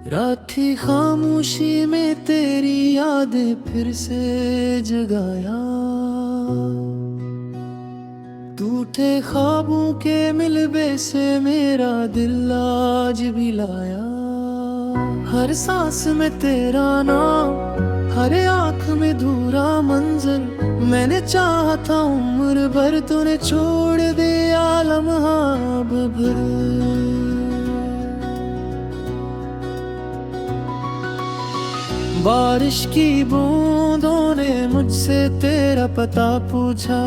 रात खामोशी में तेरी यादें फिर से जगाया। टूटे ख्वाबों के मिलबे से मेरा दिल आज भी लाया। हर सांस में तेरा नाम, हर आँख में धूरा मंजर। मैंने चाहा था उम्र भर, तूने छोड़ दिया लम्हा अब भर। बारिश की बूंदों ने मुझसे तेरा पता पूछा।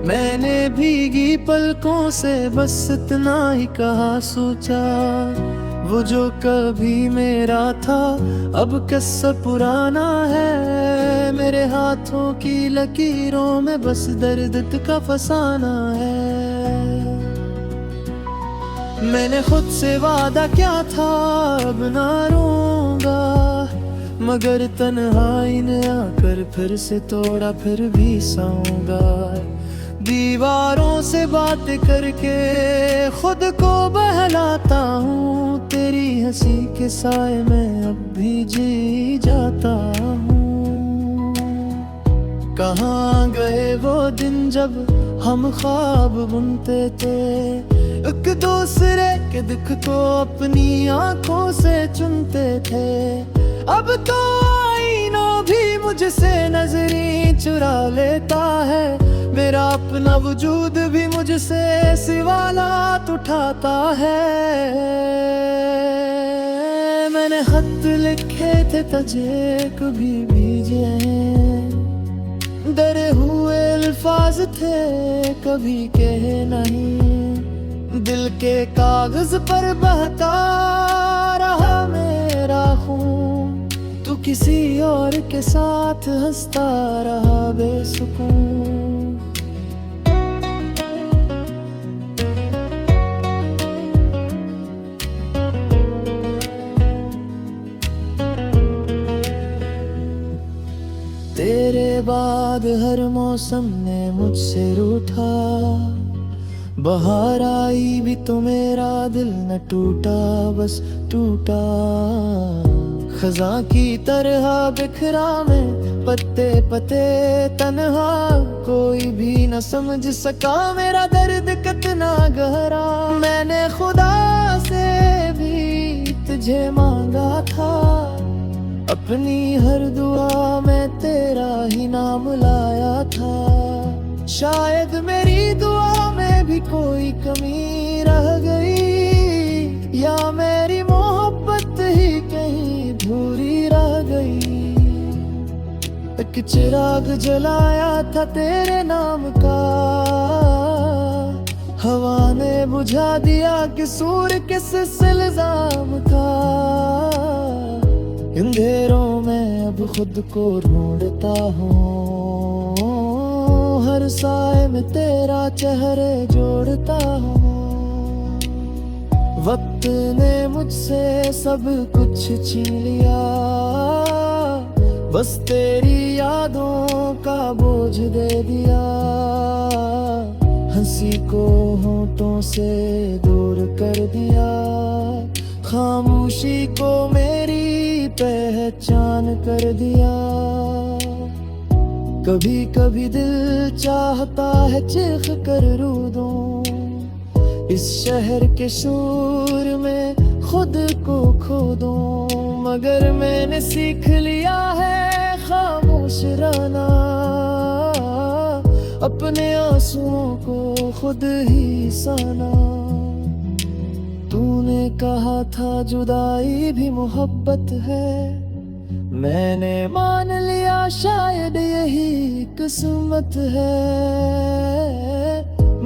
मैंने भीगी पलकों से बस इतना ही कहा सोचा। वो जो कभी मेरा था अब किस्सा पुराना है। मेरे हाथों की लकीरों में बस दर्द का फसाना है। मैंने खुद से वादा क्या था अब ना रोऊंगा, मगर तन्हाई ने आकर फिर से तोड़ा, फिर भी सोऊंगा। दीवारों से बातें करके खुद को बहलाता हूँ। तेरी हंसी के साए में अब भी जी जाता हूँ। कहाँ गए वो दिन जब हम ख्वाब बुनते थे, एक दूसरे के दुख को अपनी आंखों से चुनते थे। अब तो आईना भी मुझसे नजरें चुरा लेता है। मेरा अपना वजूद भी मुझसे सवालात उठाता है। मैंने खत लिखे थे तुझे कभी भेजे, डरे हुए अल्फाज थे कभी कहे नहीं। दिल के कागज पर बहता रहा मेरा खून, तू किसी और के साथ हंसता रहा बेसुकून। तेरे बाद हर मौसम ने मुझसे रूठा। बहार आई भी तो मेरा दिल न टूटा, बस टूटा। खज़ां की तरह बिखरा मैं पत्ते पत्ते तन्हा। कोई भी न समझ सका मेरा दर्द कितना गहरा। मैंने खुदा से भी तुझे मांगा था, अपनी हर दुआ में तेरा ही नाम लाया था। शायद मेरी दुआ में भी कोई कमी रह गई, या मेरी मोहब्बत ही कहीं अधूरी रह गई। एक चिराग जलाया था तेरे नाम का, हवा ने बुझा दिया कि सूर किस इल्जाम था। अंधेरों में अब खुद को ढूंढता हूँ, हर साए में तेरा चेहरे जोड़ता हूँ। वक्त ने मुझसे सब कुछ छीन लिया, बस तेरी यादों का बोझ दे दिया। हंसी को होंठों से दूर कर दिया, खामोशी को मेरी पहचान कर दिया। कभी कभी दिल चाहता है चीख कर रो दूं, इस शहर के शोर में खुद को खो दूं। मगर मैंने सीख लिया है खामोश रहना, अपने आंसुओं को खुद ही साना। तूने कहा था जुदाई भी मोहब्बत है, मैंने मान लिया शायद यही किस्मत है।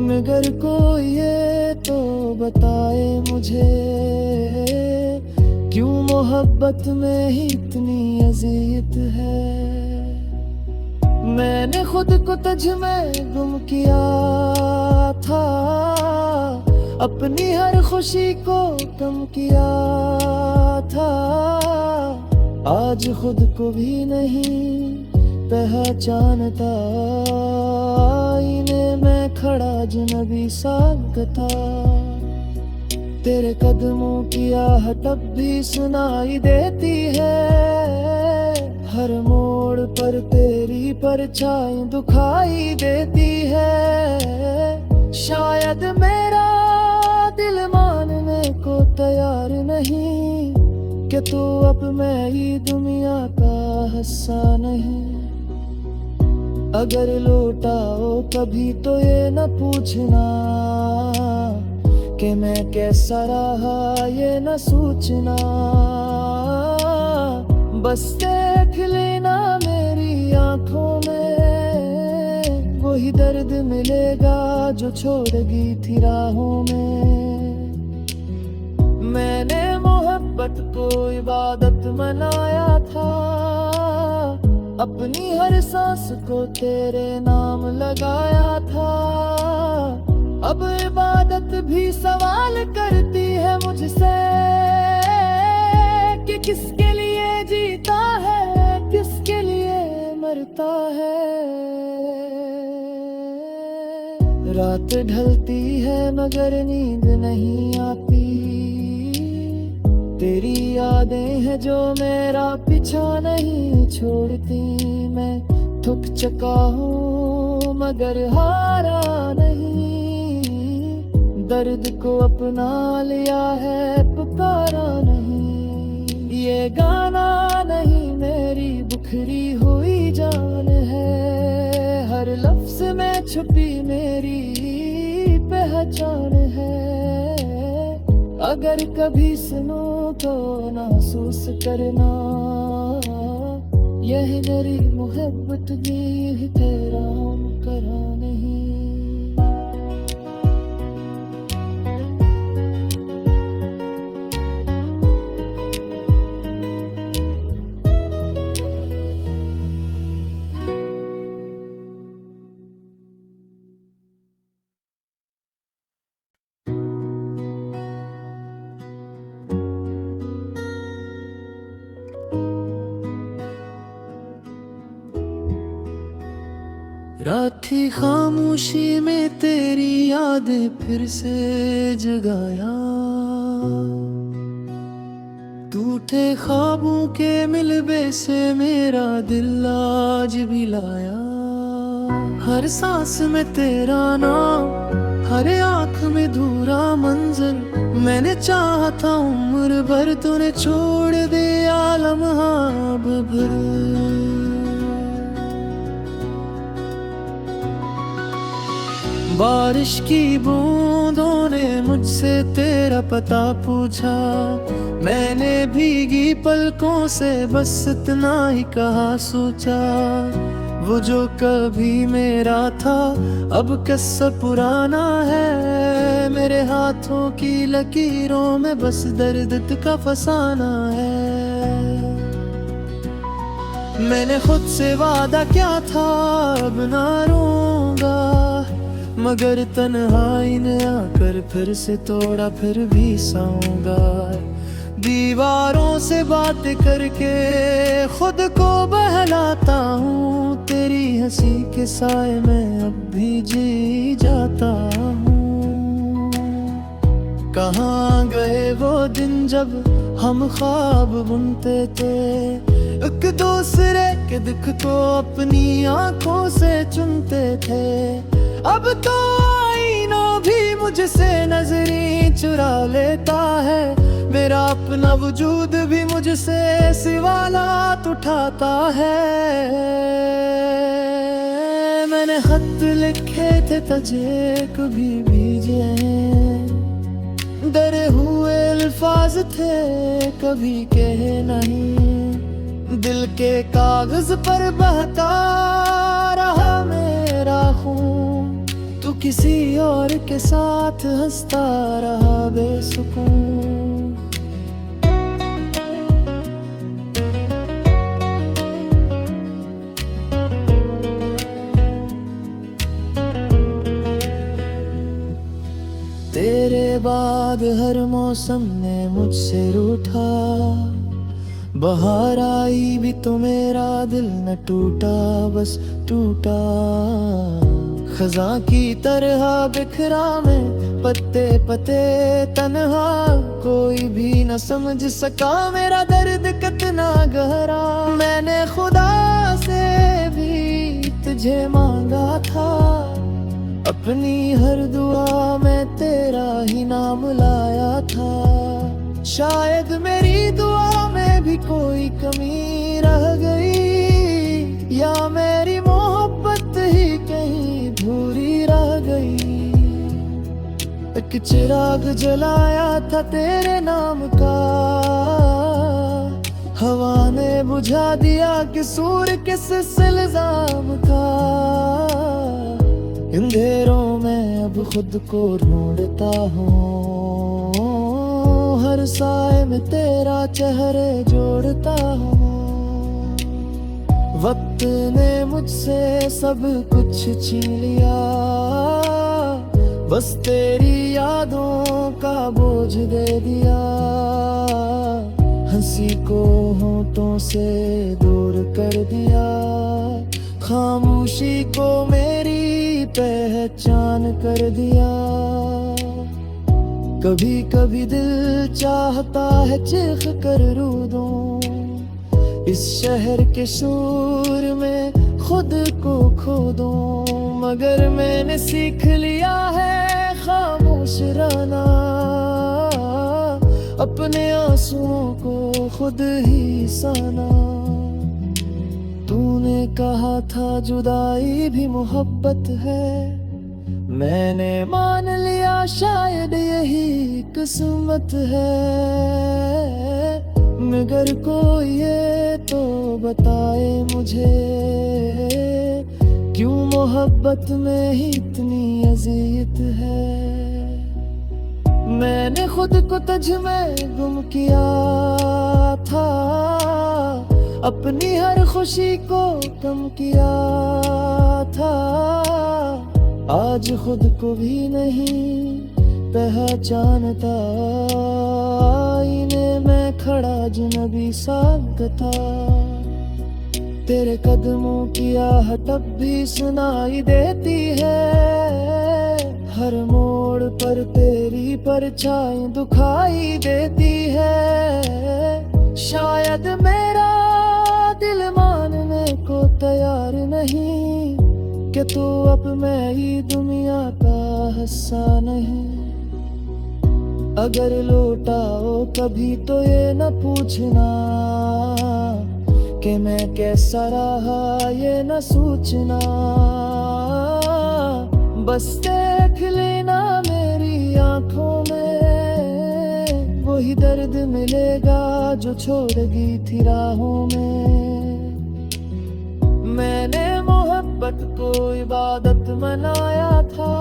मगर कोई ये तो बताए मुझे, क्यों मोहब्बत में ही इतनी अज़ियत है। मैंने खुद को तुझ में गुम किया था, अपनी हर खुशी को कम किया था। आज खुद को भी नहीं पहचानता, आईने में खड़ा अजनबी सा था। तेरे कदमों की आहट अब भी सुनाई देती है। हर मोड़ पर तेरी परछाई दुखाई देती है। शायद मेरा दिल मानने को तैयार नहीं कि तू अब मेरी दुनिया का हिस्सा नहीं। अगर लौटाओ कभी तो ये न पूछना कि मैं कैसा रहा, ये न सोचना। बस देख लेना मेरी आंखों में वही दर्द मिलेगा जो छोड़गी थी राहों में। मैंने मोहब्बत को इबादत मनाया था, अपनी हर सांस को तेरे नाम लगाया था। अब इबादत भी सवाल करती है मुझसे कि किसके लिए जीता है, किसके लिए मरता है। रात ढलती है मगर नींद नहीं आती, तेरी यादें हैं जो मेरा पीछा नहीं छोड़ती। मैं थक चुका हूँ मगर हारा नहीं, दर्द को अपना लिया है पुकारा नहीं। ये गाना नहीं मेरी बिखरी हुई जान है, हर लफ्ज में छुपी मेरी पहचान है। अगर कभी सुनो तो महसूस करना, यह मेरी मोहब्बत भी तेरा करा नहीं। राठी खामोशी में तेरी यादें फिर से जगाया, टूटे ख्वाबों के मिलबे से मेरा दिल आज भी लाया। हर सांस में तेरा नाम, हर आँख में धूरा मंजर, मैंने चाहा था उम्र भर तूने छोड़ दिया लम्हा अब भर। बारिश की बूंदों ने मुझसे तेरा पता पूछा, मैंने भीगी पलकों से बस इतना ही कहा सोचा। वो जो कभी मेरा था अब किस्सा पुराना है, मेरे हाथों की लकीरों में बस दर्द का फसाना है। मैंने खुद से वादा किया था अब ना रोऊंगा, मगर तन्हाई ने आकर फिर से तोड़ा फिर भी साऊंगा। दीवारों से बात करके खुद को बहलाता हूँ, तेरी हंसी के साए में अब भी जी जाता हूँ। कहाँ गए वो दिन जब हम ख्वाब बुनते थे, एक दूसरे के दुख को अपनी आंखों से चुनते थे। अब तो आईना भी मुझसे नजरें चुरा लेता है, मेरा अपना वजूद भी मुझसे सवालात उठाता है। मैंने खत लिखे थे तुझे कभी भेजे, डरे हुए अल्फाज थे कभी कहे नहीं। दिल के कागज पर बहता रहा मेरा खून, तू किसी और के साथ हंसता रहा बेसुकून। तेरे बाद हर मौसम ने मुझसे रूठा, बहार आई भी तो मेरा दिल न टूटा, बस टूटा। खजा की तरह बिखरा मैं पत्ते पत्ते तन्हा, कोई भी न समझ सका मेरा दर्द कितना गहरा। मैंने खुदा से भी तुझे मांगा था, अपनी हर दुआ में तेरा ही नाम लाया था। शायद मेरी दुआ में भी कोई कमी रह गई, या मेरी मोहब्बत ही कहीं अधूरी रह गई। एक चिराग जलाया था तेरे नाम का, हवा ने बुझा दिया कसूर किस इल्जाम का। अंधेरों में अब खुद को ढूंढता हूँ, हर साए में तेरा चेहरे जोड़ता हूँ। वक्त ने मुझसे सब कुछ छीन लिया, बस तेरी यादों का बोझ दे दिया। हंसी को होठों से दूर कर दिया, खामोशी को मेरी पहचान कर दिया। कभी कभी दिल चाहता है चीख कर रो दूं, इस शहर के शोर में खुद को खो दूं। मगर मैंने सीख लिया है खामोश रहना, अपने आंसुओं को खुद ही साना। तूने कहा था जुदाई भी मोहब्बत है, मैंने मान लिया शायद यही किस्मत है। मगर कोई ये तो बताए मुझे, क्यों मोहब्बत में ही इतनी अज़ियत है। मैंने खुद को तुझ में गुम किया था, अपनी हर खुशी को कम किया था। आज खुद को भी नहीं पहचानता, आईने में खड़ा अजनबी सा था। तेरे कदमों की आहट अब भी सुनाई देती है, हर मोड़ पर तेरी परछाई दुखाई देती है। शायद मेरा दिल मानने को तैयार नहीं, कि तू अब मेरी दुनिया का हिस्सा नहीं। अगर लौटाओ कभी तो ये न पूछना, कि मैं कैसा रहा ये न सोचना। बस देख लेना मेरी आंखों में, वही दर्द मिलेगा जो छोड़ गई थी राहों में। मैंने मोहब्बत को इबादत मनाया था,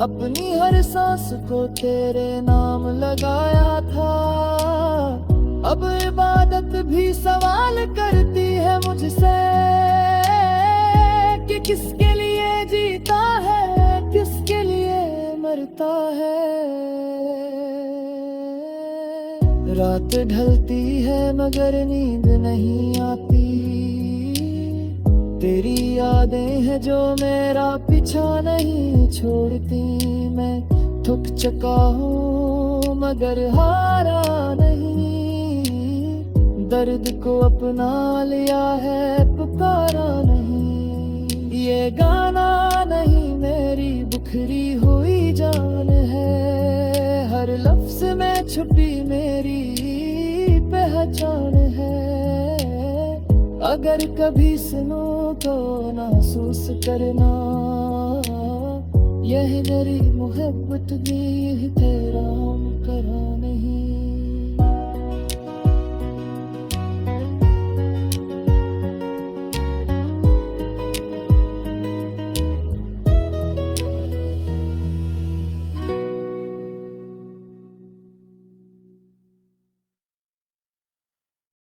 अपनी हर सांस को तेरे नाम लगाया था। अब इबादत भी सवाल करती है मुझसे, कि किसके लिए जीता है किसके लिए मरता है। रात ढलती है मगर नींद नहीं आती, तेरी यादें हैं जो मेरा पीछा नहीं छोड़ती। मैं थक चुका हूँ मगर हारा नहीं, दर्द को अपना लिया है पुकारा नहीं। ये गाना नहीं मेरी बिखरी हुई जान है, हर लफ्ज में छुपी मेरी पहचान है। अगर कभी सुनो तो महसूस करना, यह मेरी मोहब्बत भी तेरा करा नहीं।